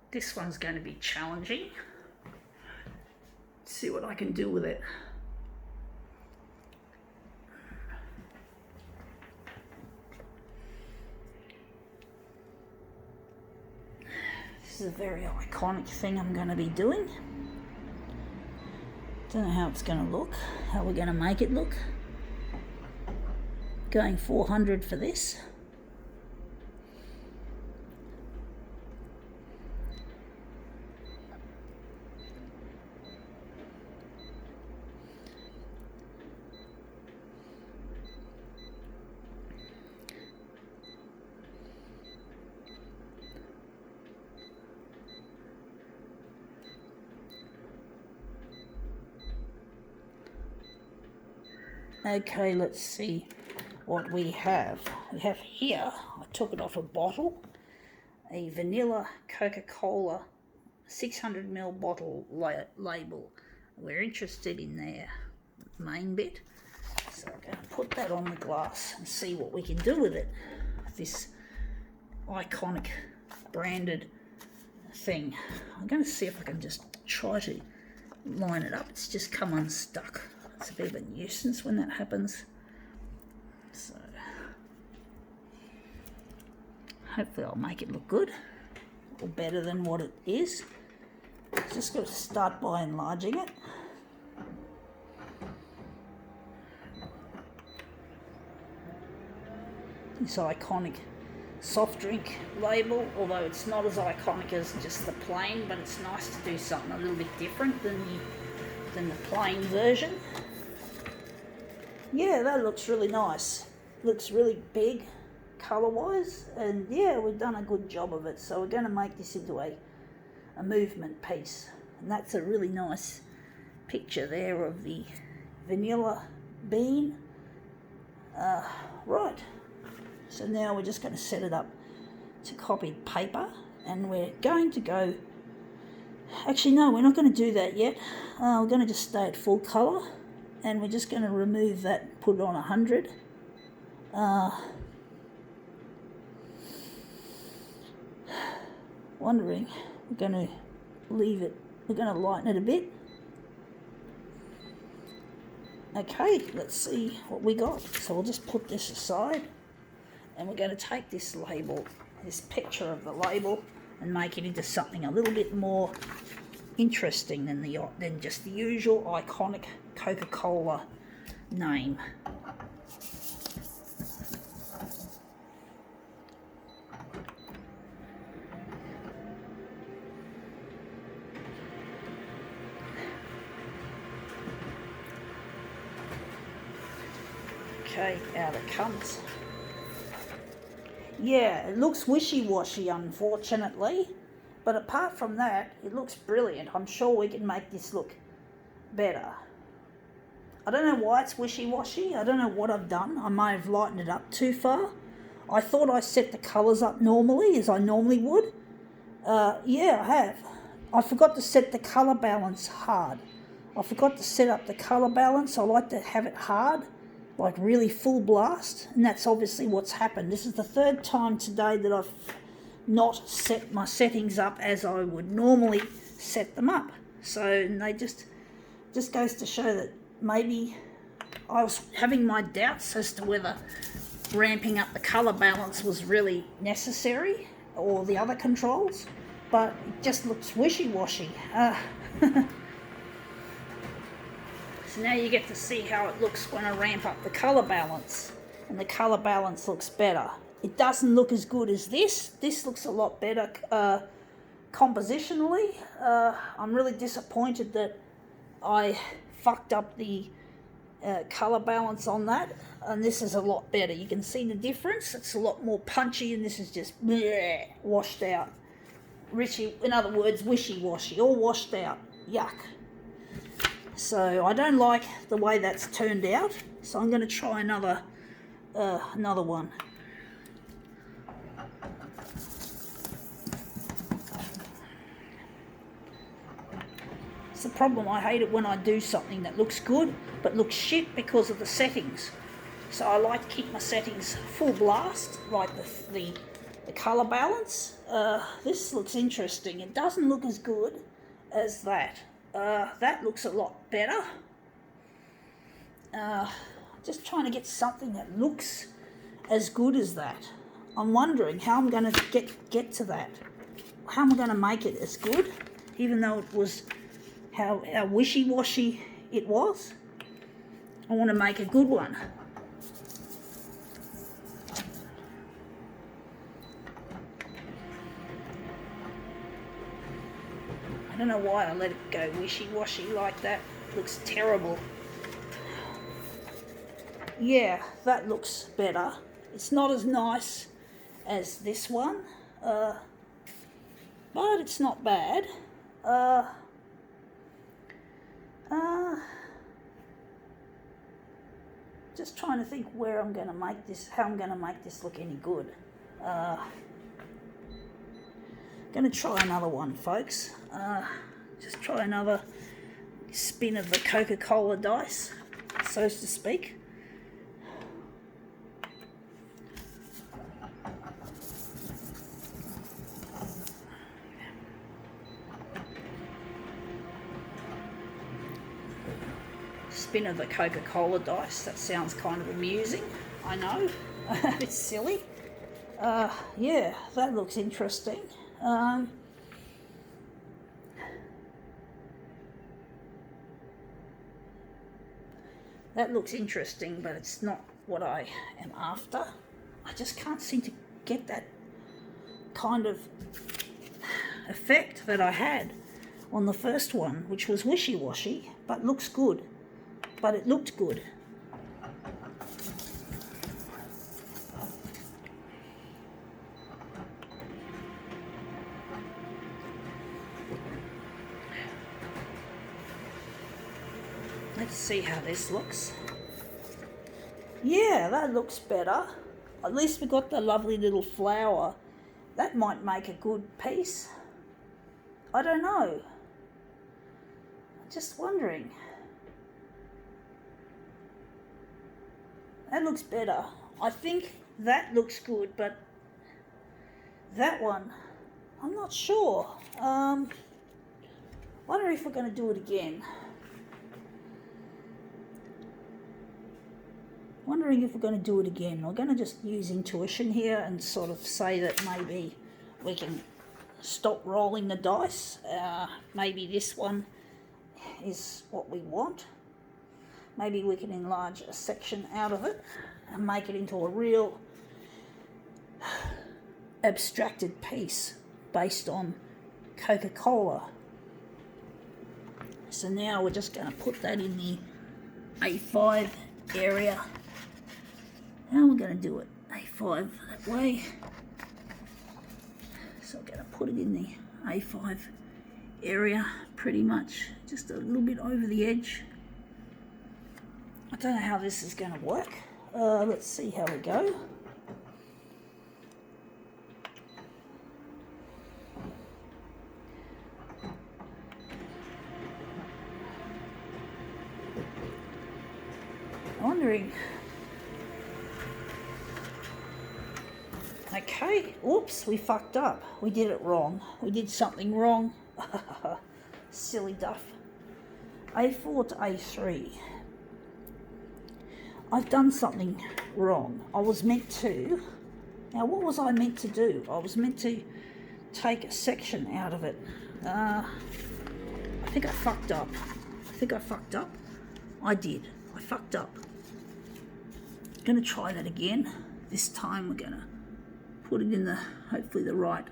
This one's going to be challenging. See what I can do with it. This is a very iconic thing I'm going to be doing. Don't know how it's going to look, how we're going to make it look. Going 400 for this. Okay, let's see what we have. We have here, I took it off a bottle, a vanilla Coca-Cola 600ml bottle label. We're interested in their main bit, so I'm going to put that on the glass and see what we can do with it. This iconic branded thing. I'm going to see if I can just try to line it up. It's just come unstuck. It's a bit of a nuisance when that happens. So hopefully I'll make it look good or better than what it is. Just got to start by enlarging it. This iconic soft drink label, although it's not as iconic as just the plain, but it's nice to do something a little bit different than the plain version. Yeah, that looks really nice. Looks really big colour-wise, and yeah, we've done a good job of it. So we're going to make this into a movement piece, and that's a really nice picture there of the vanilla bean. Right, so now we're just going to set it up to copied paper, and we're going to go, actually no, we're not going to do that yet. We're going to just stay at full colour, and we're just going to remove that and put it on 100. Wondering, we're going to leave it, we're going to lighten it a bit. Okay, let's see what we got. So we'll just put this aside, and we're going to take this label, this picture of the label, and make it into something a little bit more interesting than just the usual iconic Coca-Cola name. Okay, out it comes. Yeah, it looks wishy-washy, unfortunately, but apart from that, it looks brilliant. I'm sure we can make this look better. I don't know why it's wishy-washy. I don't know what I've done. I may have lightened it up too far. I thought I set the colours up normally, as I normally would. Yeah, I have. I forgot to set the colour balance hard. I forgot to set up the colour balance. I like to have it hard, like really full blast, and that's obviously what's happened. This is the third time today that I've not set my settings up as I would normally set them up. So they just goes to show that maybe I was having my doubts as to whether ramping up the colour balance was really necessary, or the other controls, but it just looks wishy-washy. So now you get to see how it looks when I ramp up the colour balance, and the colour balance looks better. It doesn't look as good as this. This looks a lot better compositionally. I'm really disappointed that I fucked up the colour balance on that, and this is a lot better. You can see the difference. It's a lot more punchy, and this is just bleh, washed out. In other words, wishy-washy, all washed out. Yuck. So I don't like the way that's turned out, so I'm going to try another one. It's the problem. I hate it when I do something that looks good but looks shit because of the settings. So I like to keep my settings full blast, like the the colour balance. This looks interesting. It doesn't look as good as that. That looks a lot better. Just trying to get something that looks as good as that. I'm wondering how I'm going to get to that. How am I going to make it as good, even though it was how wishy-washy it was. I want to make a good one. I don't know why I let it go wishy-washy like that. It looks terrible. Yeah, that looks better. It's not as nice as this one, but it's not bad. Just trying to think where I'm going to make this, how I'm going to make this look any good. Going to try another one, folks. Just try another spin of the Coca-Cola dice, so to speak. Spin of the Coca-Cola dice. That sounds kind of amusing. I know. It's silly. Yeah, that looks interesting. That looks interesting, but it's not what I am after. I just can't seem to get that kind of effect that I had on the first one, which was wishy-washy, but looks good. But it looked good. Let's see how this looks. Yeah, that looks better. At least we got the lovely little flower. That might make a good piece. I don't know. Just wondering. That looks better. I think that looks good, but that one, I'm not sure. Wonder if we're going to do it again. Wondering if we're going to do it again. We're going to just use intuition here and sort of say that maybe we can stop rolling the dice. Maybe this one is what we want. Maybe we can enlarge a section out of it and make it into a real abstracted piece based on Coca-Cola. So now we're just going to put that in the A5 area. How are we going to do it? A5 that way. So I'm going to put it in the A5 area pretty much, just a little bit over the edge. I don't know how this is going to work. Let's see how we go. I'm wondering. Okay, oops, we fucked up. We did it wrong. We did something wrong. Silly duff. A4 to A3. I've done something wrong. I was meant to. Now, what was I meant to do? I was meant to take a section out of it. I think I fucked up. I did. I fucked up. Gonna try that again. This time we're gonna put it in the, hopefully the right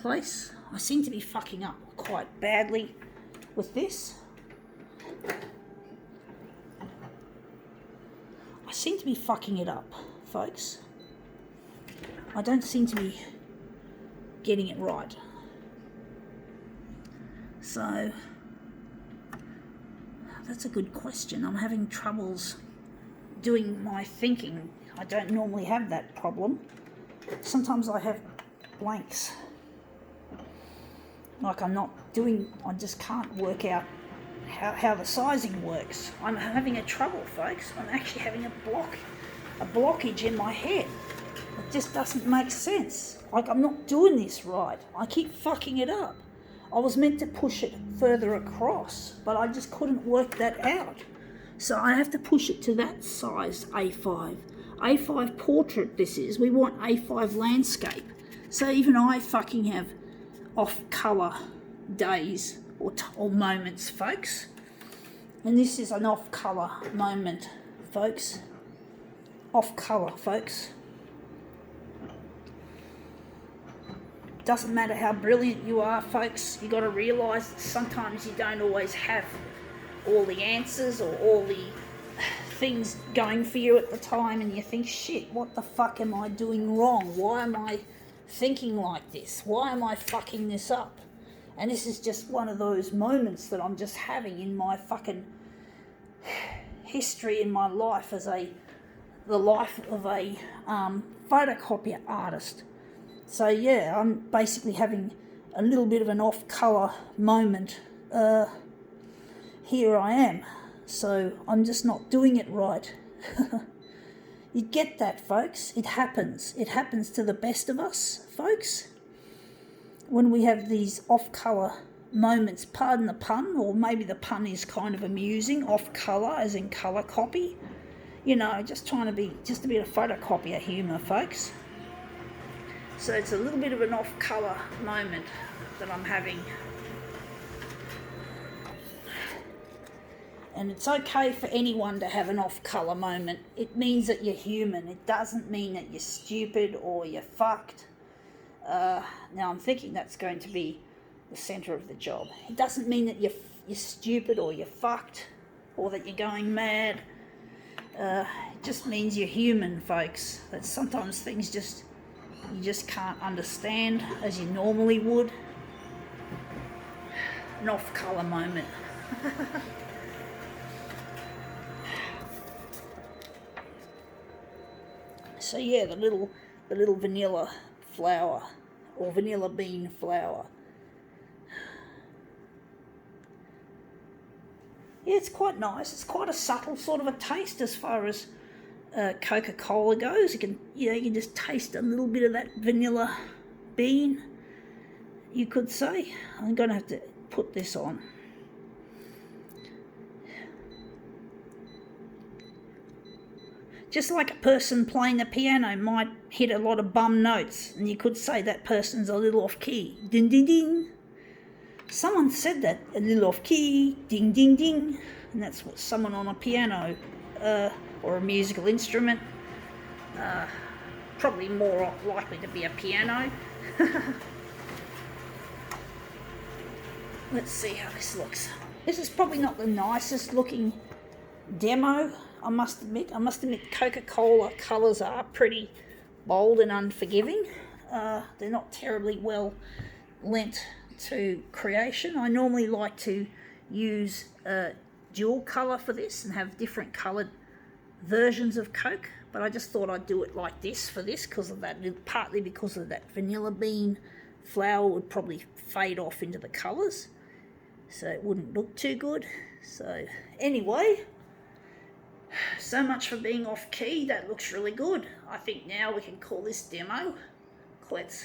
place. I seem to be fucking up quite badly with this. I seem to be fucking it up, folks. I don't seem to be getting it right. So, that's a good question. I'm having troubles doing my thinking. I don't normally have that problem. Sometimes I have blanks. Like I just can't work out how the sizing works. I'm having a trouble, folks. I'm actually having a blockage in my head. just doesn't make sense. Like, I'm not doing this right. I keep fucking it up. I was meant to push it further across, but I just couldn't work that out. So I have to push it to that size, A5. A5 portrait this is. We want A5 landscape. So even I fucking have off-colour days or moments, folks. And this is an off-colour moment, folks. Off-colour, folks. Doesn't matter how brilliant you are, folks. You got to realise that sometimes you don't always have all the answers or all the things going for you at the time, and you think, shit, what the fuck am I doing wrong? Why am I thinking like this? Why am I fucking this up? And this is just one of those moments that I'm just having in my fucking history in my life as the life of a photocopier artist. So yeah, I'm basically having a little bit of an off-colour moment. Here I am. So I'm just not doing it right. You get that, folks? It happens. It happens to the best of us, folks. When we have these off-colour moments, pardon the pun, or maybe the pun is kind of amusing, off-colour as in colour copy. You know, just trying to be just a bit of photocopier humour, folks. So it's a little bit of an off-colour moment that I'm having. And it's okay for anyone to have an off-colour moment. It means that you're human. It doesn't mean that you're stupid or you're fucked. Now I'm thinking that's going to be the centre of the job. It doesn't mean that you're stupid or you're fucked or that you're going mad. It just means you're human, folks. That sometimes things you just can't understand as you normally would. An off-colour moment. So yeah, the little vanilla flower or vanilla bean flower. Yeah, it's quite nice. It's quite a subtle sort of a taste as far as Coca-Cola goes. You can just taste a little bit of that vanilla bean, you could say. I'm going to have to put this on. Just like a person playing the piano might hit a lot of bum notes, and you could say that person's a little off key. Ding, ding, ding. Someone said that, a little off key, ding, ding, ding. And that's what someone on a piano or a musical instrument, probably more likely to be a piano. Let's see how this looks. This is probably not the nicest looking demo, I must admit. Coca-Cola colours are pretty bold and unforgiving. They're not terribly well lent to creation. I normally like to use dual colour for this and have different coloured versions of Coke, but I just thought I'd do it like this for this because of that, partly because of that vanilla bean flower would probably fade off into the colours, so it wouldn't look too good. So anyway, so much for being off key. That looks really good. I think now we can call this demo. Let's